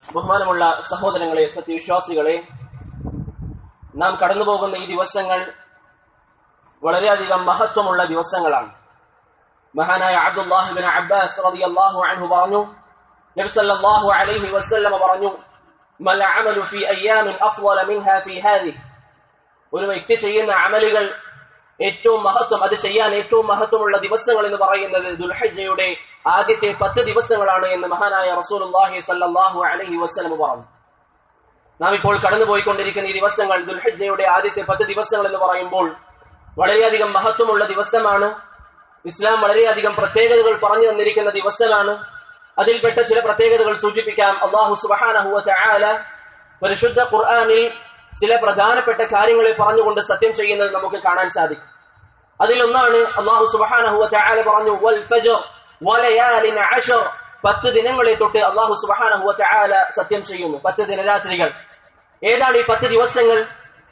ബഹുമാനമുള്ള സഹോദരങ്ങളെ, സത്യവിശ്വാസികളെ, നാം കടന്നുപോകുന്ന ഈ ദിവസങ്ങൾ വളരെയധികം മഹത്വമുള്ള ദിവസങ്ങളാണ്. മഹാനായ അബ്ദുല്ലാഹ് ഇബ്നു അബ്ബാസ് റളിയല്ലാഹു അൻഹു പറഞ്ഞു, നബി സല്ലല്ലാഹു അലൈഹി വസല്ലം പറഞ്ഞു, മൽ അമലു ഫീ അയ്യാമിൻ അഫ്ളല മിൻഹാ ഫീ ഹാദിഹി. ഒരു വ്യക്തി ചെയ്യുന്ന അമലുകൾ ഏറ്റവും മഹത്വം, അത് ചെയ്യാൻ ഏറ്റവും മഹത്വമുള്ള ദിവസങ്ങൾ എന്ന് പറയുന്നത് ദുൽഹിജ്ജയുടെ ആദ്യത്തെ 10 ദിവസങ്ങളാണ് എന്ന് മഹാനായ റസൂലുള്ളാഹി സ്വല്ലല്ലാഹു അലൈഹി വസല്ലം പറഞ്ഞു. നാം ഇപ്പോൾ കടന്നുപോയിക്കൊണ്ടിരിക്കുന്ന ഈ ദിവസങ്ങൾ, ദുൽഹിജ്ജയുടെ ആദ്യത്തെ 10 ദിവസങ്ങൾ എന്ന് പറയുമ്പോൾ വളരെയധികം മഹത്വമുള്ള ദിവസമാണ്. ഇസ്ലാം വളരെയധികം പ്രത്യേകതകൾ പറഞ്ഞു തന്നിരിക്കുന്ന ദിവസമാണ്. അതിൽപ്പെട്ട ചില പ്രത്യേകതകൾ സൂചിപ്പിക്കാം. അല്ലാഹു സുബ്ഹാനഹു വ തആല പരിശുദ്ധ ഖുർആനിൽ ചില പ്രധാനപ്പെട്ട കാര്യങ്ങളെ പറഞ്ഞുകൊണ്ട് സത്യം ചെയ്യുന്നത് നമുക്ക് കാണാൻ സാധിക്കും. അതിലൊന്നാണ് അല്ലാഹു സുബ്ഹാനഹു വ തആല പറഞ്ഞു, വൽ ഫജ്ർ വലയാലിൻ അശ്ർ. 10 ദിനങ്ങളെ തൊട്ട് അല്ലാഹു സുബ്ഹാനഹു വ തആല സത്യം ചെയ്യുന്നു. 10 ദിനരാത്രികൾ. ഏതാണ് ഈ 10 ദിവസങ്ങൾ?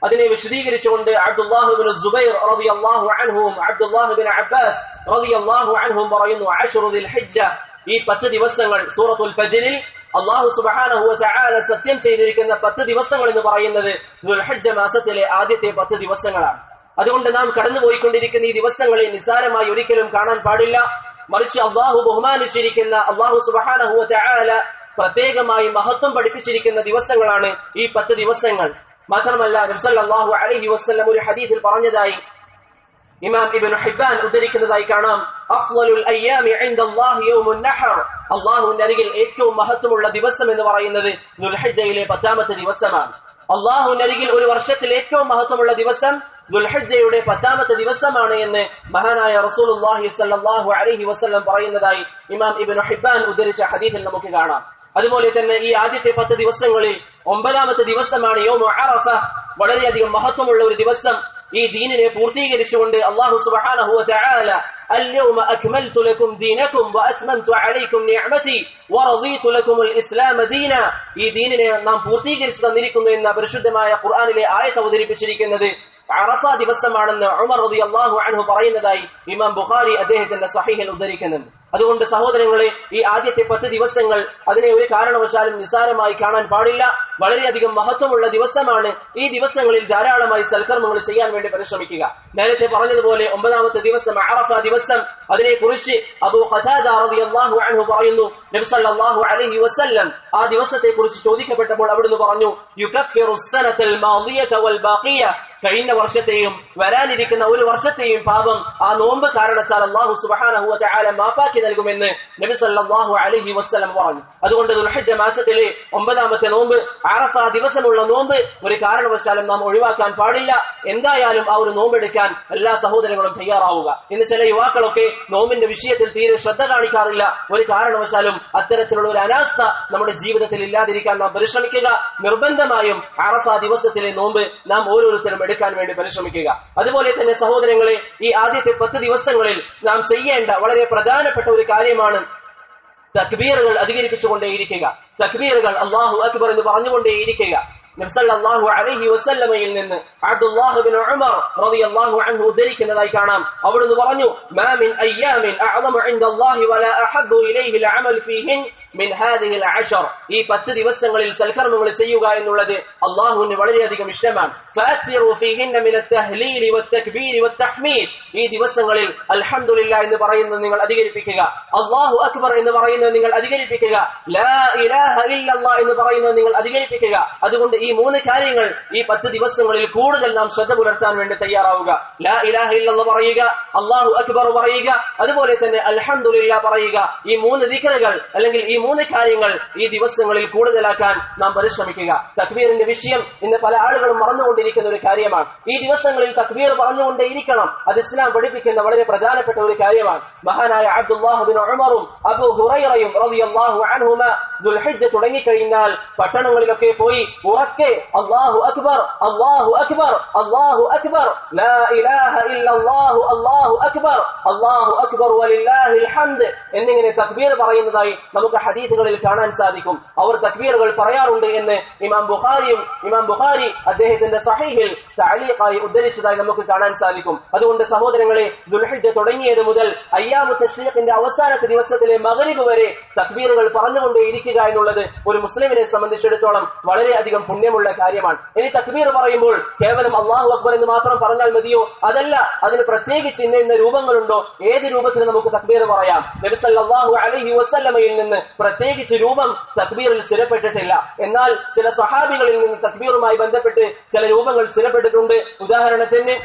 അതിനെ വിശദീകരിച്ചുകൊണ്ട് അബ്ദുല്ലാഹ് ഇബ്നു സുബൈർ റളിയല്ലാഹു അൻഹും അബ്ദുല്ലാഹ് ഇബ്നു അബ്ബാസ് റളിയല്ലാഹു അൻഹും പറയുന്നു, അശ്റു ദിൽ ഹിജ്ജ. ഈ 10 ദിവസങ്ങൾ സൂറത്തുൽ ഫജ്റിൽ അല്ലാഹു സുബ്ഹാനഹു വ തആല സത്യം ചെയ്തിരിക്കുന്ന 10 ദിവസങ്ങൾ എന്ന് പറയുന്നത് ദുൽഹിജ്ജ മാസത്തിലെ ആദ്യത്തെ 10 ദിവസങ്ങളാണ്. അതുകൊണ്ട് നാം കടന്നുപോയിക്കൊണ്ടിരിക്കുന്ന ഈ ദിവസങ്ങളെ നിസ്സാരമായി ഒരിക്കലും കാണാൻ പാടില്ല. മറിച്ച് അല്ലാഹു ബഹുമാനിച്ചിരിക്കുന്ന, അല്ലാഹു സുബ്ഹാനഹു വ തആല പ്രത്യേകമായി മഹത്വം പഠിപ്പിച്ചിരിക്കുന്ന ദിവസങ്ങളാണ് ഈ 10 ദിവസങ്ങൾ. മാത്രമല്ല നബി സല്ലല്ലാഹു അലൈഹി വസല്ലം ഒരു ഹദീസിൽ പറഞ്ഞതായി ഇമാം ഇബ്നു ഹിബ്ബാൻ ഉദ്ധരിക്കുന്നതായി കാണാം, അഫ്ളലുൽ അയ്യാമി ഇൻദല്ലാഹി യൗമുൻ നഹർ. അല്ലാഹുവിന്റെ അരികിൽ ഏറ്റവും മഹത്വമുള്ള ദിവസം എന്ന് പറയുന്നത് ദുൽഹിജ്ജയിലെ 10ാമത്തെ ദിവസമാണ്. അല്ലാഹുവിന്റെ അരികിൽ ഒരു വർഷത്തിൽ ഏറ്റവും മഹത്വമുള്ള ദിവസം ദുൽഹിജ്ജയുടെ 10ാമത്തെ ദിവസമാണ് എന്ന് മഹാനായ റസൂലുള്ളാഹി സ്വല്ലല്ലാഹു അലൈഹി വസല്ലം പറയുന്നതായി ഇമാം ഇബ്നു ഹിബ്ബാൻ ഉദ്ധരിച്ച ഹദീസിൽ നമുക്ക് കാണാം. അതുപോലെ തന്നെ ഈ ആദ്യത്തെ 10 ദിവസങ്ങളിൽ 9ാമത്തെ ദിവസമാണ് യൗമു അറഫ. വളരെയധികം മഹത്വമുള്ള ഒരു ദിവസം. ഈ ദീനിനെ പൂർത്തീകരിച്ചുകൊണ്ട് അല്ലാഹു സുബ്ഹാനഹു വ തആല അൽയൗമ അക്മൽതു ലക്കും ദീനക്കും വഅത്മംതു അലൈക്കും നിഅമതി വറദീതു ലക്കുമുൽ ഇസ്ലാമ ദീന. ഈ ദീനിനെ നാം പൂർത്തീകരിച്ചു തന്നിരിക്കുന്നു എന്ന പരിശുദ്ധമായ ഖുർആനിലെ ആയത്ത് അവതരിപ്പിച്ചിരിക്കുന്നത് അറഫ ദിവസമാണെന്ന് ഉമർ റളിയല്ലാഹു അൻഹു പറയുന്നതായി ഇമാം ബുഖാരി അദ്ദേഹത്തിന്റെ സ്വഹീഹിൽ ഉദ്ധരിക്കുന്നുണ്ട്. അതുകൊണ്ട് സഹോദരങ്ങളെ, ഈ ആദ്യത്തെ 10 ദിവസങ്ങൾ അതിനെ ഒരു കാരണവശാലും നിസ്സാരമായി കാണാൻ പാടില്ല. വളരെയധികം മഹത്വമുള്ള ദിവസമാണ്. ഈ ദിവസങ്ങളിൽ ധാരാളമായി സൽക്കർമ്മങ്ങൾ ചെയ്യാൻ വേണ്ടി പരിശ്രമിക്കുക. നേരത്തെ പറഞ്ഞതുപോലെ 9ാമത്തെ ദിവസം അറഫ ദിവസം, അതിനെക്കുറിച്ച് അബൂ ഖതാദ റളിയല്ലാഹു അൻഹു പറയുന്നു, നബി സല്ലല്ലാഹു അലൈഹി വസല്ലം ആ ദിവസത്തെ കുറിച്ച് ചോദിക്കപ്പെട്ടപ്പോൾ അവിടുന്ന് പറഞ്ഞു, യുകഫിറു സ്സനതൽ മാദിയത വൽ ബാഖിയ. കഴിഞ്ഞ വർഷത്തെയും വരാനിരിക്കുന്ന ഒരു വർഷത്തെയും പാപം ആ നോമ്പ് കാരണത്താൽ അല്ലാഹു സുബ്ഹാനഹു വ തആല മാപ്പാക്കി നൽകുമെന്ന് നബി സല്ലല്ലാഹു അലൈഹി വസല്ലം പറഞ്ഞു. അതുകൊണ്ട് ദുൽഹിജ്ജ മാസത്തിലെ 9ാമത്തെ നോമ്പ്, അറഫ ദിവസമുള്ള നോമ്പ് ഒരു കാരണവശാലും നാം ഒഴിവാക്കാൻ പാടില്ല. എന്തായാലും ആ ഒരു നോമ്പെടുക്കാൻ എല്ലാ സഹോദരങ്ങളും തയ്യാറാവുക. ഇന്ന് ചില യുവാക്കളൊക്കെ നോമ്പിന്റെ വിഷയത്തിൽ തീരെ ശ്രദ്ധ കാണിക്കാറില്ല. ഒരു കാരണവശാലും അത്തരത്തിലുള്ള ഒരു അനാസ്ഥ നമ്മുടെ ജീവിതത്തിൽ ഇല്ലാതിരിക്കാൻ നാം പരിശ്രമിക്കുക. നിർബന്ധമായും അറഫ ദിവസത്തിലെ നോമ്പ് നാം ഓരോരുത്തരും എടുക്കാൻ വേണ്ടി പരിശ്രമിക്കുക. അതുപോലെ തന്നെ സഹോദരങ്ങളെ, ഈ ആദ്യത്തെ 10 ദിവസങ്ങളിൽ നാം ചെയ്യേണ്ട വളരെ പ്രധാനപ്പെട്ട ഒരു കാര്യമാണ് തക്ബീറുകൾ അധികരിപ്പിച്ചുകൊണ്ടേയിരിക്കുക. തക്ബീറുകൾ അല്ലാഹു അക്ബർ എന്ന് പറഞ്ഞുകൊണ്ടേയിരിക്കുക. നബി സല്ലല്ലാഹു അലൈഹി വസല്ലമയിൽ നിന്ന് അബ്ദുല്ലാഹ് ഇബ്നു ഉമർ റളിയല്ലാഹു അൻഹു ഉദ്ധരിക്കുന്നതായി കാണാം. അവിടുന്ന് പറഞ്ഞു, മാ മിൻ അയ്യാമിൻ അഅ്ളമു ഇൻദല്ലാഹി വലാ അഹബ്ബു ഇലൈഹി അൽഅമൽ ഫീഹിൻ മിൻ ഹാദിഹിൽ അശർ. ഈ 10 ദിവസങ്ങളിൽ സൽക്കർമ്മങ്ങൾ ചെയ്യുക എന്നുള്ളത് അല്ലാഹുവിന് വളരെയധികം ഇഷ്ടമാണ്. ഫഅക്സിറു ഫീഹിന്ന മിന തഹ്ലീൽ വത്തക്ബീർ വത്തഹ്മീദ്. ഈ ദിവസങ്ങളിൽ അൽഹംദുലില്ലാഹ് എന്ന് പറയുന്നത് നിങ്ങൾ അധികരിപ്പിക്കുക, അല്ലാഹു അക്ബർ എന്ന് പറയുന്നത് നിങ്ങൾ അധികരിപ്പിക്കുക, ലാ ഇലാഹ ഇല്ലല്ലാഹ് എന്ന് പറയുന്നത് നിങ്ങൾ അധികരിപ്പിക്കുക. അതുകൊണ്ട് ഈ 3 കാര്യങ്ങൾ ഈ 10 ദിവസങ്ങളിൽ കൂടുതൽ നാം ശ്രദ്ധ പുലർത്താൻ വേണ്ടി തയ്യാറാവുക. ലാ ഇലാഹ ഇല്ലല്ലാഹ് പറയുക, അല്ലാഹു അക്ബർ പറയുക, അതുപോലെ തന്നെ അൽഹംദുലില്ലാഹ് പറയുക. ഈ 3 ദിക്റുകൾ അല്ലെങ്കിൽ ഈ 3 കാര്യങ്ങൾ ഈ ദിവസങ്ങളിൽ കൂടുതലാക്കാൻ നാം പരിശ്രമിക്കുക. തക്ബീറിന്റെ വിഷയം ഇന്ന് പല ആളുകളും മറന്നുകൊണ്ടിരിക്കുന്ന ഒരു കാര്യമാണ്. ഈ ദിവസങ്ങളിൽ തക്ബീർ പറഞ്ഞുകൊണ്ടേയിരിക്കണം. അത് ഇസ്ലാം പഠിപ്പിക്കുന്ന വളരെ പ്രധാനപ്പെട്ട ഒരു കാര്യമാണ്. മഹാനായ അബ്ദുല്ലാഹ് ഇബ്നു ഉമറും അബൂ ഹുറൈറയും റളിയല്ലാഹു അൻഹുമ ദുൽഹിജ്ജ തുടങ്ങിക്കഴിഞ്ഞാൽ പട്ടണങ്ങളിലൊക്കെ പോയി ഉറക്കെ അല്ലാഹു അക്ബർ, അല്ലാഹു അക്ബർ, അല്ലാഹു അക്ബർ, ലാ ഇലാഹ ഇല്ലല്ലാഹു, അല്ലാഹു അക്ബർ, അല്ലാഹു അക്ബർ വലില്ലാഹിൽ ഹംദ് എന്നിങ്ങനെ തക്ബീർ പറയുന്നതായി നമുക്ക് ഹദീസുകളിൽ കാണാൻ സാധിക്കും. അവർ തക്ബീറുകൾ പറയാറുണ്ട് എന്ന് ഇമാം ബുഖാരി അദ്ദേഹത്തിന്റെ സഹീഹിൽ തഅലീഖായി ഉദ്ധരിച്ചതായി നമുക്ക് കാണാൻ സാധിക്കും. അതുകൊണ്ട് സഹോദരങ്ങളെ, ദുൽഹിജ്ജ തുടങ്ങിയത് മുതൽ അയ്യാമു തശ്രീഖിന്റെ അവസാനത്തെ ദിവസത്തിലെ മഗ്രിബ് വരെ തക്ബീറുകൾ പറഞ്ഞുകൊണ്ടേയിരിക്കുക എന്നുള്ളത് ഒരു മുസ്ലിമിനെ സംബന്ധിച്ചിടത്തോളം വളരെയധികം പുണ്യമുള്ള കാര്യമാണ്. ഇനി തക്ബീർ പറയുമ്പോൾ കേവലം അല്ലാഹു അക്ബർ എന്ന് മാത്രം പറഞ്ഞാൽ മതിയോ? അതല്ല, അതിന് പ്രത്യേകിച്ച് ഇന്ന രൂപങ്ങളുണ്ടോ? ഏത് രൂപത്തിൽ നമുക്ക് തക്ബീർ പറയാം? നബി സല്ലല്ലാഹു അലൈഹി വസല്ലമയിൽ നിന്ന് പ്രത്യേകിച്ച് രൂപം തക്ബീറിൽ സ്ഥിരപ്പെട്ടിട്ടില്ല. എന്നാൽ ചില സ്വഹാബികളിൽ നിന്ന് തക്ബീറുമായി ബന്ധപ്പെട്ട് ചില രൂപങ്ങൾ സ്ഥിരപ്പെട്ടിട്ടുണ്ട്. ഉദാഹരണത്തിന്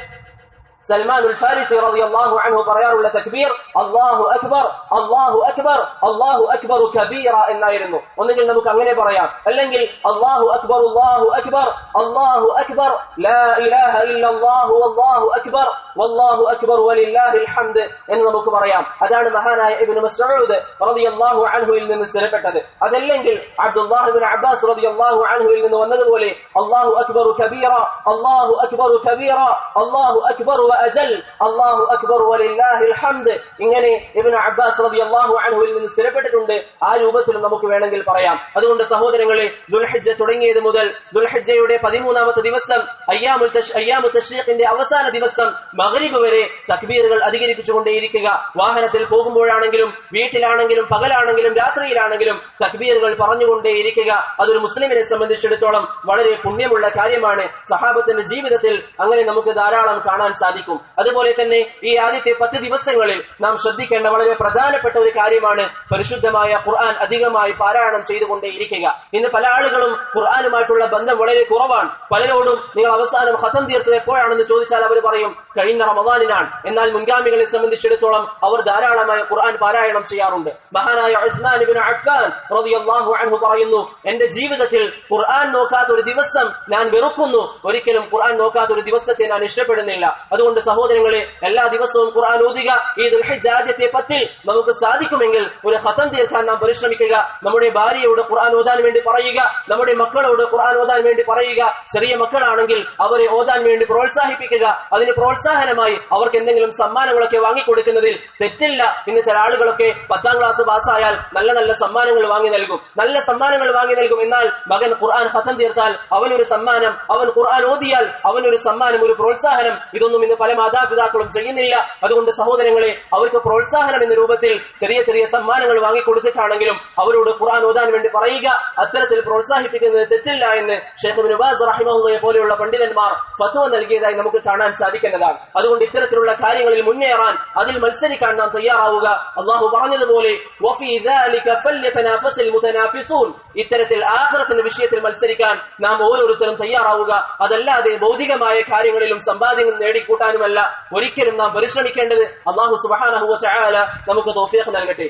സൽമാനുൽ ഫാരിസി റളിയല്ലാഹു അൻഹു പറയാറുള്ള തക്ബീർ അല്ലാഹു അക്ബർ അല്ലാഹു അക്ബർ അല്ലാഹു അക്ബർ കബീറ എന്നായിരുന്നു. ഒന്നുകിൽ നമുക്ക് അങ്ങനെ പറയാം, അല്ലെങ്കിൽ അല്ലാഹു അക്ബർ അല്ലാഹു അക്ബർ അല്ലാഹു അക്ബർ ലാ ഇലാഹ ഇല്ലല്ലാഹു വല്ലാഹു അക്ബർ വല്ലാഹു അക്ബർ വലില്ലാഹിൽ ഹംദ് എന്ന് നമുക്ക് പറയാം. അതാണ് മഹാനായ ഇബ്നു മസ്ഊദ് റളിയല്ലാഹു അൻഹുവിൽ നിന്ന് സ്ഥിരപ്പെട്ടത്. അതല്ലെങ്കിൽ അബ്ദുല്ലാഹ് ഇബ്നു അബ്ബാസ് റളിയല്ലാഹു അൻഹുവിൽ നിന്ന് വന്നതുപോലെ അല്ലാഹു അക്ബർ കബീറ അല്ലാഹു അക്ബർ കബീറ അല്ലാഹു അക്ബർ വഅജൽ അല്ലാഹു അക്ബർ വലില്ലാഹിൽ ഹംദ് ഇങ്ങനെ ഇബ്നു അബ്ബാസ് റളിയല്ലാഹു അൻഹുവിൽ നിന്ന് സ്ഥിരപ്പെട്ടിട്ടുണ്ട്. ആ രൂപത്തിൽ നമുക്ക് വേണമെങ്കിൽ പറയാം. അതുകൊണ്ട് സഹോദരങ്ങളെ, ദുൽഹിജ്ജ തുടങ്ങിയത് മുതൽ ദുൽഹിജ്ജയുടെ 13ാമത്തെ ദിവസം അയ്യാമു തശ്രീഖിന്റെ അവസാന ദിവസം മഗ്രിബ് വരെ തക്ബീറുകൾ അധികരിപ്പിച്ചുകൊണ്ടേയിരിക്കുക. വാഹനത്തിൽ പോകുമ്പോഴാണെങ്കിലും വീട്ടിലാണെങ്കിലും പകലാണെങ്കിലും രാത്രിയിലാണെങ്കിലും തക്ബീറുകൾ പറഞ്ഞുകൊണ്ടേയിരിക്കുക. അതൊരു മുസ്ലിമിനെ സംബന്ധിച്ചിടത്തോളം വളരെ പുണ്യമുള്ള കാര്യമാണ്. സഹാബത്തിന്റെ ജീവിതത്തിൽ അങ്ങനെ നമുക്ക് ധാരാളം കാണാൻ സാധിക്കും. അതുപോലെ തന്നെ ഈ ആദ്യത്തെ 10 ദിവസങ്ങളിൽ നാം ശ്രദ്ധിക്കേണ്ട വളരെ പ്രധാനപ്പെട്ട ഒരു കാര്യമാണ് പരിശുദ്ധമായ ഖുർആൻ അധികമായി പാരായണം ചെയ്തുകൊണ്ടേയിരിക്കുക. ഇന്ന് പല ആളുകളും ഖുർആനുമായിട്ടുള്ള ബന്ധം വളരെ കുറവാണ്. പലരോടും നിങ്ങൾ അവസാനം ഖതം തീർത്തത് എപ്പോഴാണെന്ന് ചോദിച്ചാൽ അവർ പറയും കഴിഞ്ഞ റമദാനിനാണ്. എന്നാൽ മുൻഗാമികളെ സംബന്ധിച്ചിടത്തോളം അവർ ധാരാളമായ ഖുർആൻ പാരായണം ചെയ്യാറുണ്ട്. മഹാനായ ഉസ്മാൻ ഇബ്നു അഫ്ഫാൻ റളിയല്ലാഹു അൻഹു പറയുന്നു, എന്റെ ജീവിതത്തിൽ ഖുർആൻ നോക്കാത്ത ഒരു ദിവസം ഞാൻ വെറുക്കുന്നു, ഒരിക്കലും ഖുർആൻ നോക്കാത്ത ഒരു ദിവസത്തെ ഞാൻ ഇഷ്ടപ്പെടുന്നില്ല. അതുകൊണ്ട് സഹോദരങ്ങളെ, എല്ലാ ദിവസവും ഖുർആൻ ഓതുക. ഈ ദുൽഹിജ്ജ ആദ്യത്തെ 10 നമുക്ക് സാധിക്കുമെങ്കിൽ ഒരു ഖതം തീർക്കാൻ നാം പരിശ്രമിക്കുക. നമ്മുടെ ഭാര്യയോട് ഖുർആൻ ഓതാൻ വേണ്ടി പറയുക, നമ്മുടെ മക്കളോട് ഖുർആൻ ഓതാൻ വേണ്ടി പറയുക. ചെറിയ മക്കളാണെങ്കിൽ അവരെ ഓതാൻ വേണ്ടി പ്രോത്സാഹിപ്പിക്കുക. അതിന് പ്രോത്സാഹനമായി അവർക്ക് എന്തെങ്കിലും സമ്മാനങ്ങളൊക്കെ വാങ്ങിക്കൊടുക്കുന്നതിൽ തെറ്റില്ല. ഇന്ന് ചില ആളുകളൊക്കെ 10ാം ക്ലാസ് പാസ്സായാൽ നല്ല നല്ല സമ്മാനങ്ങൾ വാങ്ങി നൽകും, നല്ല സമ്മാനങ്ങൾ വാങ്ങി നൽകും. എന്നാൽ മകൻ ഖുർആൻ ഖതം തീർത്താൽ അവനൊരു സമ്മാനം, അവൻ ഖുർആൻ ഓതിയാൽ അവനൊരു സമ്മാനം, ഒരു പ്രോത്സാഹനം. ഇതൊന്നും ഇന്ന് പല മാതാപിതാക്കളും ചെയ്യുന്നില്ല. അതുകൊണ്ട് സഹോദരങ്ങളെ, അവർക്ക് പ്രോത്സാഹനം എന്ന രൂപത്തിൽ ചെറിയ ചെറിയ സമ്മാനങ്ങൾ വാങ്ങിക്കൊടുത്തിട്ടാണെങ്കിലും അവരോട് ഖുർആൻ ഓതാൻ വേണ്ടി പറയുക. അത്തരത്തിൽ പ്രോത്സാഹിപ്പിക്കുന്നത് തെറ്റില്ല എന്ന് ഷെയ്ഖ് ഇബ്നു ബാസ് റഹിമഹുള്ളയെ പോലെയുള്ള പണ്ഡിതന്മാർ ഫത്വ നൽകിയതായി നമുക്ക് കാണാൻ സാധിക്കുന്നതാണ്. അതുകൊണ്ട് ഇത്തരത്തിലുള്ള കാര്യങ്ങളിൽ മുന്നേറാൻ, അതിൽ മത്സരിക്കാൻ നാം തയ്യാറാവുക. അല്ലാഹു പറഞ്ഞതുപോലെ വഫീ ദാലിക ഫല്യതനാഫസിൽ മുതനാഫിസൂൻ, ഇത്തരത്തിൽ ആഖിറത്തിന്റെ വിഷയത്തിൽ മത്സരിക്കാൻ നാം ഓരോരുത്തരും തയ്യാറാവുക. അതല്ലാതെ ഭൗതികമായ കാര്യങ്ങളിലും സമ്പാദ്യങ്ങൾ നേടിക്കൂട്ടാനുമല്ല ഒരിക്കലും നാം പരിശ്രമിക്കേണ്ടത്. അല്ലാഹു സുബ്ഹാനഹു വ തആല നമുക്ക് തൗഫീഖ് നൽകട്ടെ.